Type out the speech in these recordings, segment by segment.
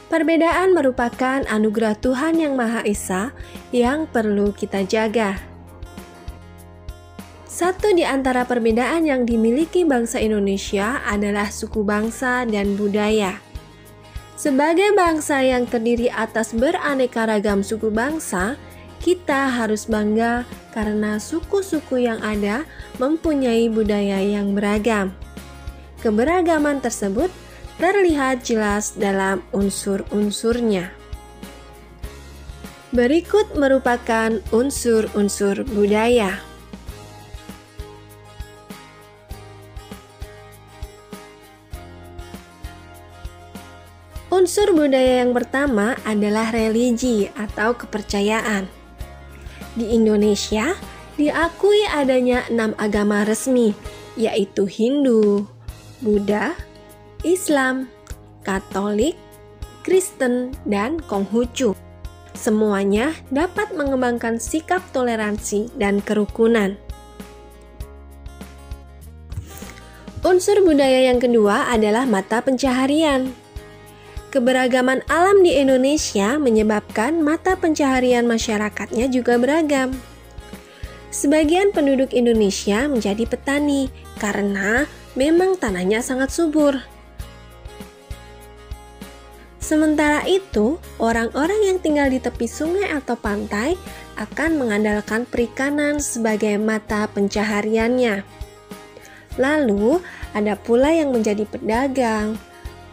Perbedaan merupakan anugerah Tuhan Yang Maha Esa yang perlu kita jaga. Satu di antara perbedaan yang dimiliki bangsa Indonesia adalah suku bangsa dan budaya. Sebagai bangsa yang terdiri atas beraneka ragam suku bangsa, kita harus bangga karena suku-suku yang ada mempunyai budaya yang beragam. Keberagaman tersebut terlihat jelas dalam unsur-unsurnya. Berikut merupakan unsur-unsur budaya. Unsur budaya yang pertama adalah religi atau kepercayaan. Di Indonesia, diakui adanya 6 agama resmi, yaitu Hindu, Buddha, Islam, Katolik, Kristen, dan Konghucu. Semuanya dapat mengembangkan sikap toleransi dan kerukunan. Unsur budaya yang kedua adalah mata pencaharian. Keberagaman alam di Indonesia menyebabkan mata pencaharian masyarakatnya juga beragam. Sebagian penduduk Indonesia menjadi petani karena memang tanahnya sangat subur. Sementara itu, orang-orang yang tinggal di tepi sungai atau pantai akan mengandalkan perikanan sebagai mata pencahariannya. Lalu, ada pula yang menjadi pedagang,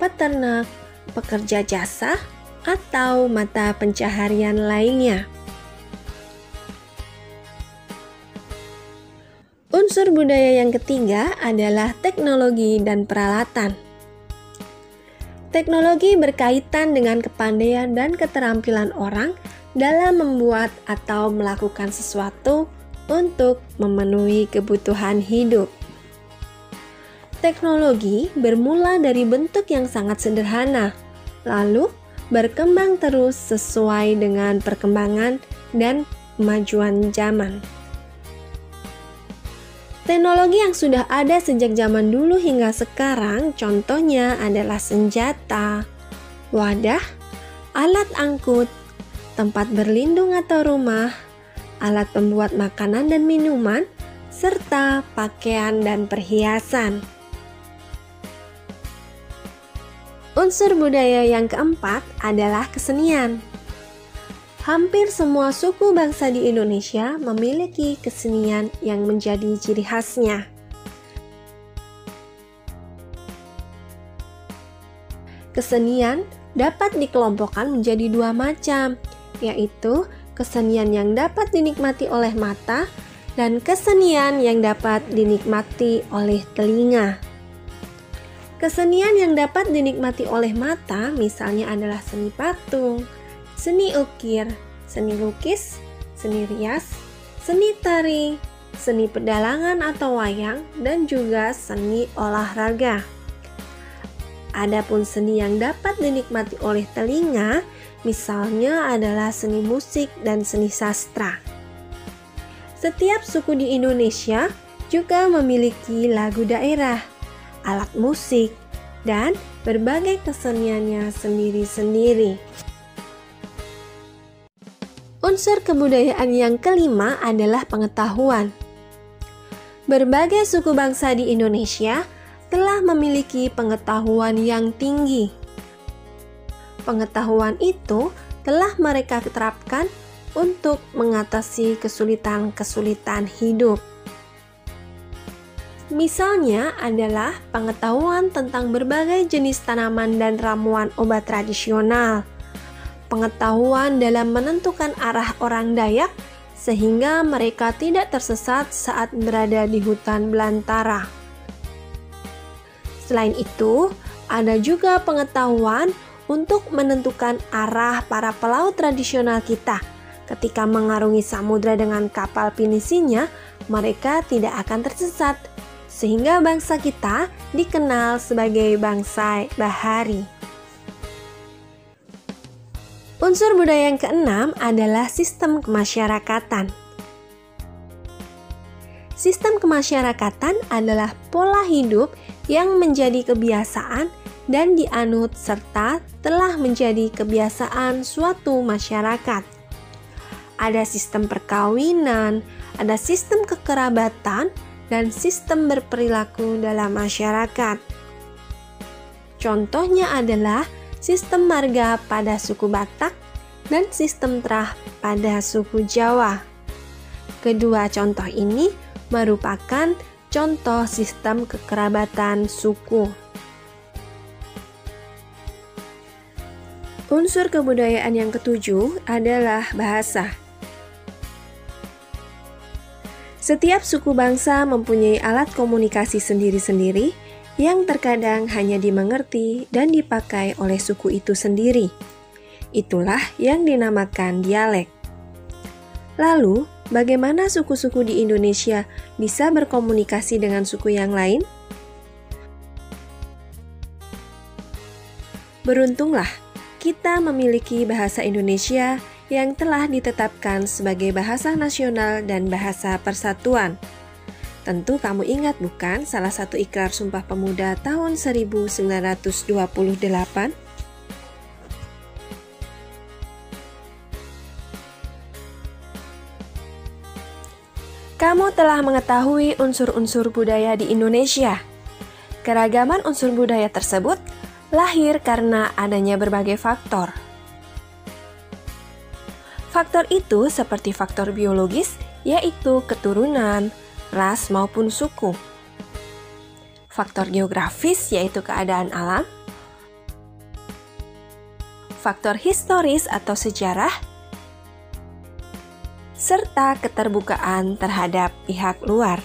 peternak, pekerja jasa, atau mata pencaharian lainnya. Unsur budaya yang ketiga adalah teknologi dan peralatan. Teknologi berkaitan dengan kepandaian dan keterampilan orang dalam membuat atau melakukan sesuatu untuk memenuhi kebutuhan hidup. Teknologi bermula dari bentuk yang sangat sederhana, lalu berkembang terus sesuai dengan perkembangan dan kemajuan zaman. Teknologi yang sudah ada sejak zaman dulu hingga sekarang contohnya adalah senjata, wadah, alat angkut, tempat berlindung atau rumah, alat pembuat makanan dan minuman, serta pakaian dan perhiasan. Unsur budaya yang keempat adalah kesenian. Hampir semua suku bangsa di Indonesia memiliki kesenian yang menjadi ciri khasnya. Kesenian dapat dikelompokkan menjadi 2 macam, yaitu kesenian yang dapat dinikmati oleh mata dan kesenian yang dapat dinikmati oleh telinga. Kesenian yang dapat dinikmati oleh mata misalnya adalah seni patung, seni ukir, seni lukis, seni rias, seni tari, seni pedalangan atau wayang, dan juga seni olahraga. Adapun seni yang dapat dinikmati oleh telinga, misalnya adalah seni musik dan seni sastra. Setiap suku di Indonesia juga memiliki lagu daerah, alat musik, dan berbagai keseniannya sendiri-sendiri. Unsur kebudayaan yang kelima adalah pengetahuan. Berbagai suku bangsa di Indonesia telah memiliki pengetahuan yang tinggi. Pengetahuan itu telah mereka terapkan untuk mengatasi kesulitan-kesulitan hidup. Misalnya adalah pengetahuan tentang berbagai jenis tanaman dan ramuan obat tradisional, pengetahuan dalam menentukan arah orang Dayak sehingga mereka tidak tersesat saat berada di hutan belantara. Selain itu, ada juga pengetahuan untuk menentukan arah para pelaut tradisional kita. Ketika mengarungi samudra dengan kapal pinisinya, mereka tidak akan tersesat, sehingga bangsa kita dikenal sebagai bangsa bahari. Unsur budaya yang keenam adalah sistem kemasyarakatan. Sistem kemasyarakatan adalah pola hidup yang menjadi kebiasaan dan dianut serta telah menjadi kebiasaan suatu masyarakat. Ada sistem perkawinan, ada sistem kekerabatan, dan sistem berperilaku dalam masyarakat. Contohnya adalah sistem marga pada suku Batak dan sistem terah pada suku Jawa. Kedua contoh ini merupakan contoh sistem kekerabatan suku. Unsur kebudayaan yang ketujuh adalah bahasa. Setiap suku bangsa mempunyai alat komunikasi sendiri-sendiri yang terkadang hanya dimengerti dan dipakai oleh suku itu sendiri. Itulah yang dinamakan dialek. Lalu, bagaimana suku-suku di Indonesia bisa berkomunikasi dengan suku yang lain? Beruntunglah kita memiliki bahasa Indonesia yang telah ditetapkan sebagai bahasa nasional dan bahasa persatuan. Tentu kamu ingat bukan salah satu ikrar Sumpah Pemuda tahun 1928? Kamu telah mengetahui unsur-unsur budaya di Indonesia. Keragaman unsur budaya tersebut lahir karena adanya berbagai faktor. Faktor itu seperti faktor biologis, yaitu keturunan, ras maupun suku. Faktor geografis, yaitu keadaan alam. Faktor historis atau sejarah. Serta keterbukaan terhadap pihak luar.